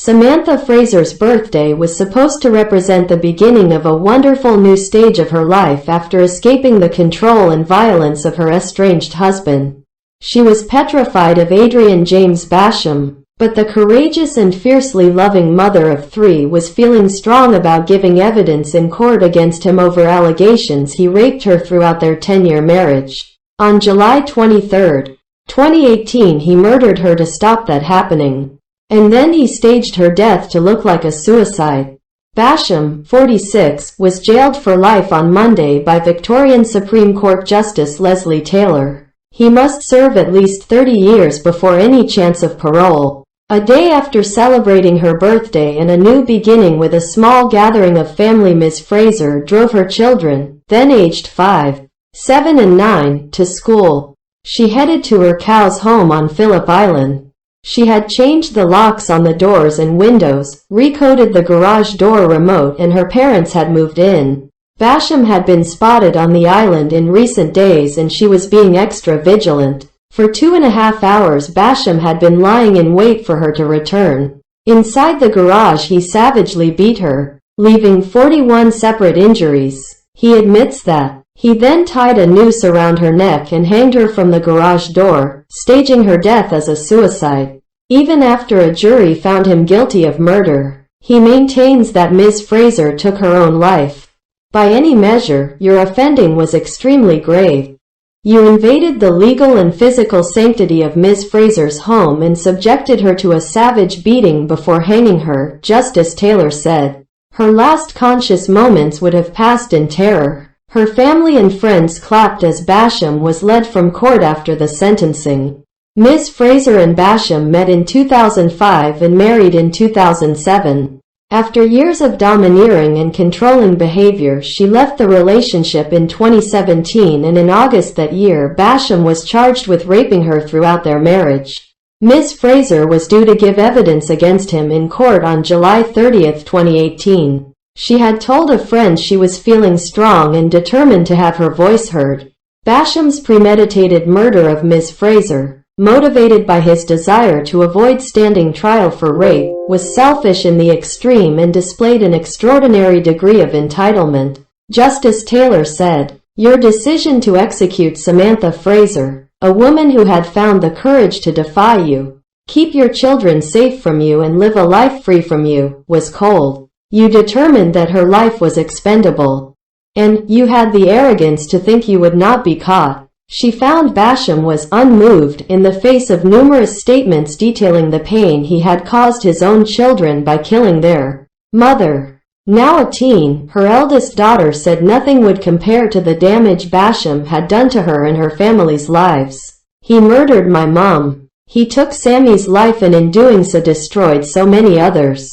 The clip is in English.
Samantha Fraser's birthday was supposed to represent the beginning of a wonderful new stage of her life after escaping the control and violence of her estranged husband. She was petrified of Adrian James Basham, but the courageous and fiercely loving mother of three was feeling strong about giving evidence in court against him over allegations he raped her throughout their 10-year marriage. On July 23, 2018, he murdered her to stop that happening. And then he staged her death to look like a suicide. Basham, 46, was jailed for life on Monday by Victorian Supreme Court Justice Lesley Taylor. He must serve at least 30 years before any chance of parole. A day after celebrating her birthday and a new beginning with a small gathering of family, Ms. Fraser drove her children, then aged 5, 7 and 9, to school. She headed to her cow's home on Phillip Island. She had changed the locks on the doors and windows, recoded the garage door remote, and her parents had moved in. Basham had been spotted on the island in recent days and she was being extra vigilant. For 2.5 hours Basham had been lying in wait for her to return. Inside the garage he savagely beat her, leaving 41 separate injuries. He admits that. He then tied a noose around her neck and hanged her from the garage door, staging her death as a suicide. Even after a jury found him guilty of murder, he maintains that Ms. Fraser took her own life. By any measure, your offending was extremely grave. You invaded the legal and physical sanctity of Ms. Fraser's home and subjected her to a savage beating before hanging her, Justice Taylor said. Her last conscious moments would have passed in terror. Her family and friends clapped as Basham was led from court after the sentencing. Ms. Fraser and Basham met in 2005 and married in 2007. After years of domineering and controlling behavior, she left the relationship in 2017, and in August that year Basham was charged with raping her throughout their marriage. Ms. Fraser was due to give evidence against him in court on July 30, 2018. She had told a friend she was feeling strong and determined to have her voice heard. Basham's premeditated murder of Ms. Fraser, motivated by his desire to avoid standing trial for rape, was selfish in the extreme and displayed an extraordinary degree of entitlement. Justice Taylor said, "Your decision to execute Samantha Fraser, a woman who had found the courage to defy you, keep your children safe from you and live a life free from you, was cold. You determined that her life was expendable. And you had the arrogance to think you would not be caught." She found Basham was unmoved in the face of numerous statements detailing the pain he had caused his own children by killing their mother. Now a teen, her eldest daughter said nothing would compare to the damage Basham had done to her and her family's lives. "He murdered my mom. He took Sammy's life and in doing so destroyed so many others."